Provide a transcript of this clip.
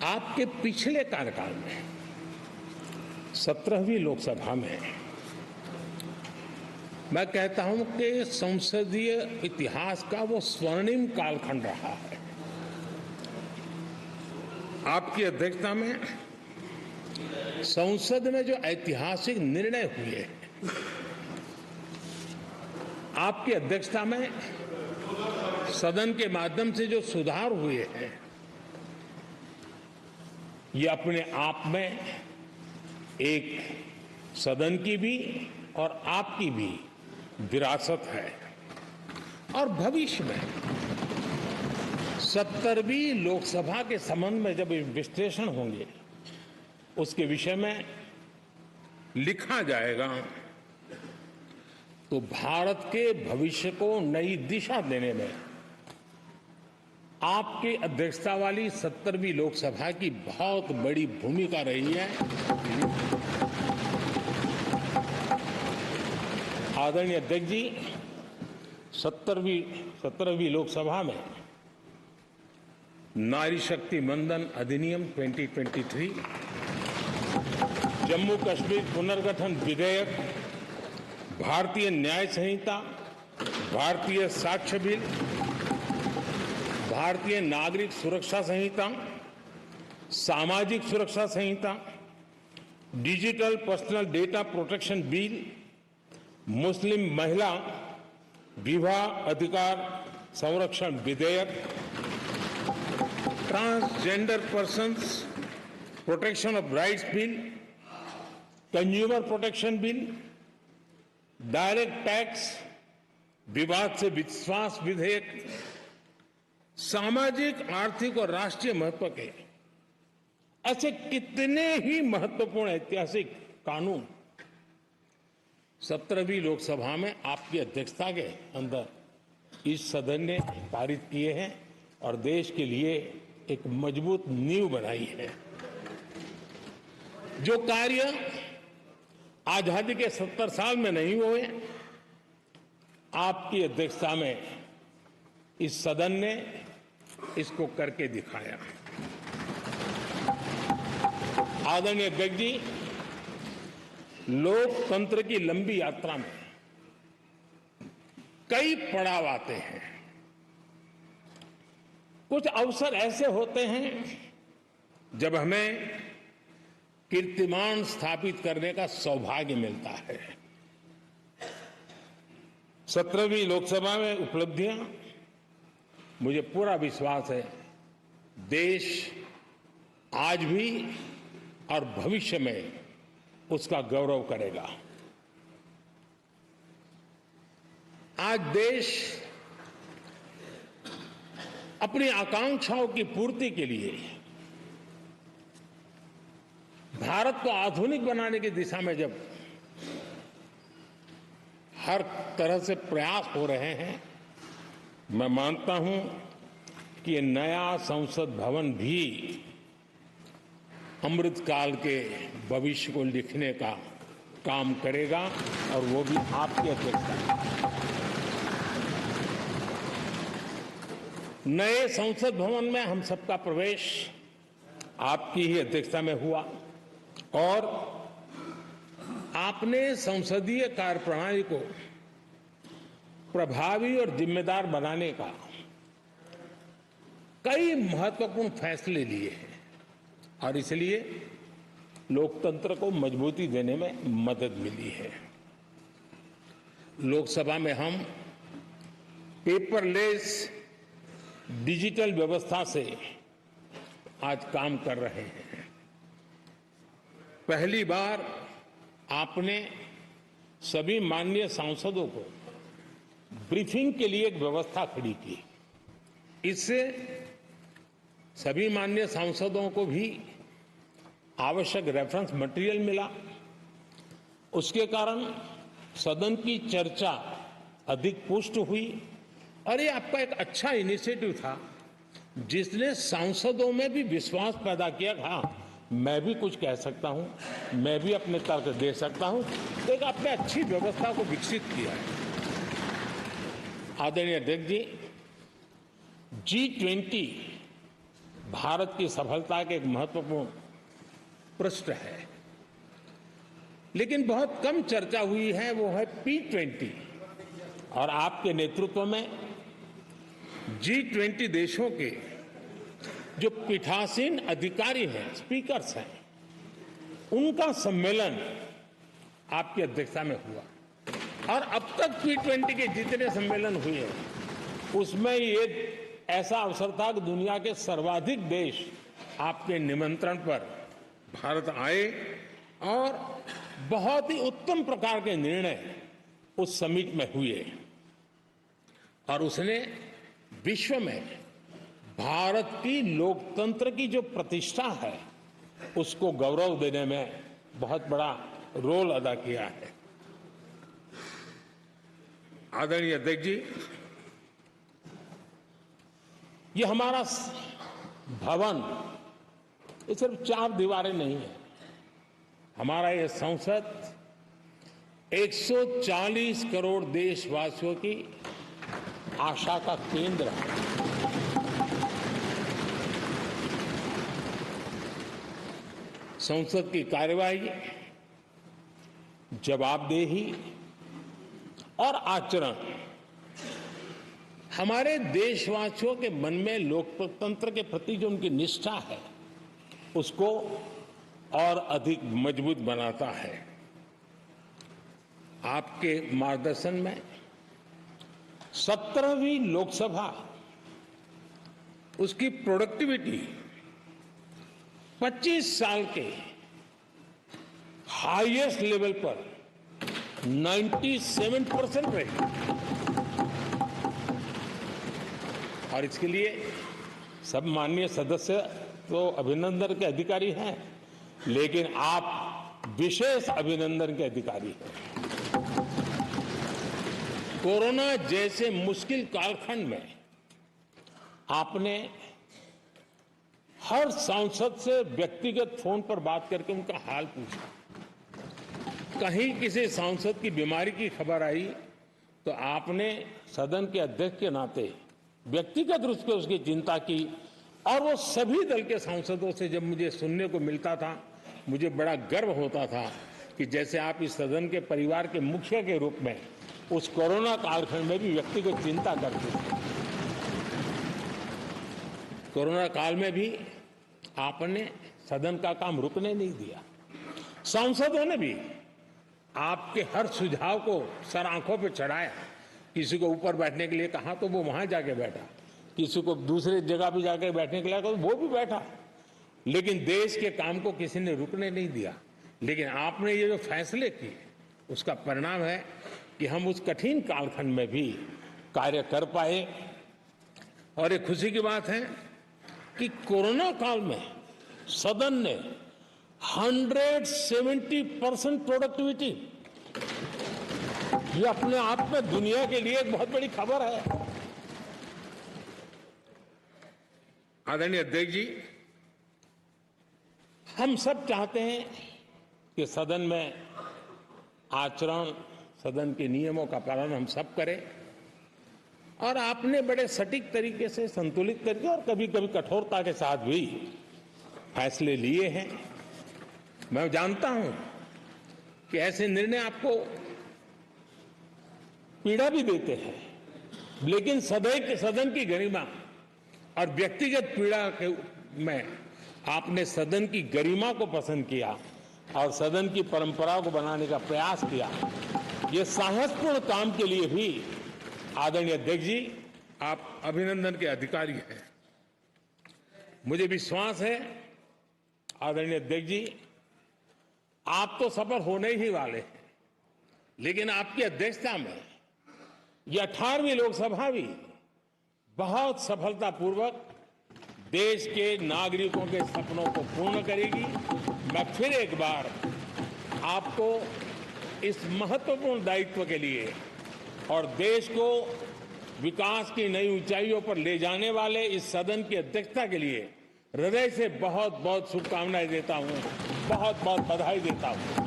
आपके पिछले कार्यकाल में 17वीं लोकसभा में मैं कहता हूं कि संसदीय इतिहास का वो स्वर्णिम कालखंड रहा है। आपकी अध्यक्षता में संसद में जो ऐतिहासिक निर्णय हुए, आपकी अध्यक्षता में सदन के माध्यम से जो सुधार हुए हैं, ये अपने आप में एक सदन की भी और आपकी भी विरासत है। और भविष्य में 70वीं लोकसभा के संबंध में जब विश्लेषण होंगे, उसके विषय में लिखा जाएगा तो भारत के भविष्य को नई दिशा देने में आपकी अध्यक्षता वाली 70वीं लोकसभा की बहुत बड़ी भूमिका रही है। आदरणीय अध्यक्ष जी, 17वीं लोकसभा में नारी शक्ति वंदन अधिनियम 2023, जम्मू कश्मीर पुनर्गठन विधेयक, भारतीय न्याय संहिता, भारतीय साक्ष्य बिल, भारतीय नागरिक सुरक्षा संहिता, सामाजिक सुरक्षा संहिता, digital personal data protection bill, मुस्लिम महिला विवाह अधिकार संरक्षण विधेयक, transgender persons protection of rights bill, consumer protection bill, direct tax, विवाद से विश्वास विधेयक, सामाजिक, आर्थिक और राष्ट्रीय महत्व के ऐसे कितने ही महत्वपूर्ण ऐतिहासिक कानून 17वीं लोकसभा में आपकी अध्यक्षता के अंदर इस सदन ने पारित किए हैं और देश के लिए एक मजबूत नींव बनाई है। जो कार्य आजादी के 70 साल में नहीं हुए, आपकी अध्यक्षता में इस सदन ने इसको करके दिखाया। आदरणीय अध्यक्ष जी, लोकतंत्र की लंबी यात्रा में कई पड़ाव आते हैं। कुछ अवसर ऐसे होते हैं जब हमें कीर्तिमान स्थापित करने का सौभाग्य मिलता है। 17वीं लोकसभा में उपलब्धियां, मुझे पूरा विश्वास है देश आज भी और भविष्य में उसका गौरव करेगा। आज देश अपनी आकांक्षाओं की पूर्ति के लिए भारत को आधुनिक बनाने की दिशा में जब हर तरह से प्रयास हो रहे हैं, मैं मानता हूं कि ये नया संसद भवन भी अमृतकाल के भविष्य को लिखने का काम करेगा और वो भी आपकी अध्यक्षता में। नए संसद भवन में हम सबका प्रवेश आपकी ही अध्यक्षता में हुआ और आपने संसदीय कार्यप्रणाली को प्रभावी और जिम्मेदार बनाने का कई महत्वपूर्ण फैसले लिए हैं और इसलिए लोकतंत्र को मजबूती देने में मदद मिली है। लोकसभा में हम पेपरलेस डिजिटल व्यवस्था से आज काम कर रहे हैं। पहली बार आपने सभी माननीय सांसदों को ब्रीफिंग के लिए एक व्यवस्था खड़ी की। इससे सभी माननीय सांसदों को भी आवश्यक रेफरेंस मटेरियल मिला। उसके कारण सदन की चर्चा अधिक पुष्ट हुई और ये आपका एक अच्छा इनिशिएटिव था जिसने सांसदों में भी विश्वास पैदा किया। हाँ, मैं भी कुछ कह सकता हूं, मैं भी अपने तर्क दे सकता हूं। तो एक आपने अच्छी व्यवस्था को विकसित किया है। आदरणीय अध्यक्ष जी, G20 भारत की सफलता के एक महत्वपूर्ण पृष्ठ है। लेकिन बहुत कम चर्चा हुई है, वो है P20 और आपके नेतृत्व में G20 देशों के जो पीठासीन अधिकारी हैं, स्पीकर्स हैं, उनका सम्मेलन आपकी अध्यक्षता में हुआ। और अब तक P20 के जितने सम्मेलन हुए हैं उसमें ये ऐसा अवसर था कि दुनिया के सर्वाधिक देश आपके निमंत्रण पर भारत आए और बहुत ही उत्तम प्रकार के निर्णय उस समिट में हुए और उसने विश्व में भारत की लोकतंत्र की जो प्रतिष्ठा है उसको गौरव देने में बहुत बड़ा रोल अदा किया है। आदरणीय अध्यक्ष जी, ये हमारा भवन ये सिर्फ 4 दीवारें नहीं है। हमारा ये संसद 140 करोड़ देशवासियों की आशा का केंद्र है। संसद की कार्यवाही, जवाबदेही और आचरण हमारे देशवासियों के मन में लोकतंत्र के प्रति जो उनकी निष्ठा है उसको और अधिक मजबूत बनाता है। आपके मार्गदर्शन में 17वीं लोकसभा उसकी प्रोडक्टिविटी 25 साल के हाईएस्ट लेवल पर 97% रही और इसके लिए सब माननीय सदस्य तो अभिनंदन के अधिकारी हैं, लेकिन आप विशेष अभिनंदन के अधिकारी हैं। कोरोना जैसे मुश्किल कालखंड में आपने हर सांसद से व्यक्तिगत फोन पर बात करके उनका हाल पूछा। कहीं किसी सांसद की बीमारी की खबर आई तो आपने सदन के अध्यक्ष के नाते व्यक्तिगत रूप से उसकी चिंता की और वो सभी दल के सांसदों से जब मुझे सुनने को मिलता था मुझे बड़ा गर्व होता था कि जैसे आप इस सदन के परिवार के मुखिया के रूप में उस कोरोना कालखंड में भी व्यक्तिगत चिंता करते थे। कोरोना काल में भी आपने सदन का काम रुकने नहीं दिया। सांसदों ने भी आपके हर सुझाव को सर आंखों पे चढ़ाया। किसी को ऊपर बैठने के लिए कहा तो वो वहां जाके बैठा, किसी को दूसरे जगह पे जाके बैठने के लिए कहा तो वो भी बैठा, लेकिन देश के काम को किसी ने रुकने नहीं दिया। लेकिन आपने ये जो फैसले किए उसका परिणाम है कि हम उस कठिन कालखंड में भी कार्य कर पाए। और ये खुशी की बात है कि कोरोना काल में सदन ने 170% प्रोडक्टिविटी, ये अपने आप में दुनिया के लिए एक बहुत बड़ी खबर है। आदरणीय अध्यक्ष जी, हम सब चाहते हैं कि सदन में आचरण, सदन के नियमों का पालन हम सब करें और आपने बड़े सटीक तरीके से, संतुलित तरीके और कभी कभी कठोरता के साथ भी फैसले लिए हैं। मैं जानता हूं कि ऐसे निर्णय आपको पीड़ा भी देते हैं, लेकिन सदन की गरिमा और व्यक्तिगत पीड़ा के में आपने सदन की गरिमा को पसंद किया और सदन की परंपरा को बनाने का प्रयास किया। ये साहसपूर्ण काम के लिए भी आदरणीय अध्यक्ष जी आप अभिनंदन के अधिकारी हैं। मुझे विश्वास है आदरणीय अध्यक्ष जी आप तो सफल होने ही वाले हैं, लेकिन आपकी अध्यक्षता में यह 18वीं लोकसभा भी बहुत सफलतापूर्वक देश के नागरिकों के सपनों को पूर्ण करेगी। मैं फिर एक बार आपको इस महत्वपूर्ण दायित्व के लिए और देश को विकास की नई ऊंचाइयों पर ले जाने वाले इस सदन की अध्यक्षता के लिए हृदय से बहुत बहुत शुभकामनाएं देता हूं, बहुत बहुत बधाई देता हूं।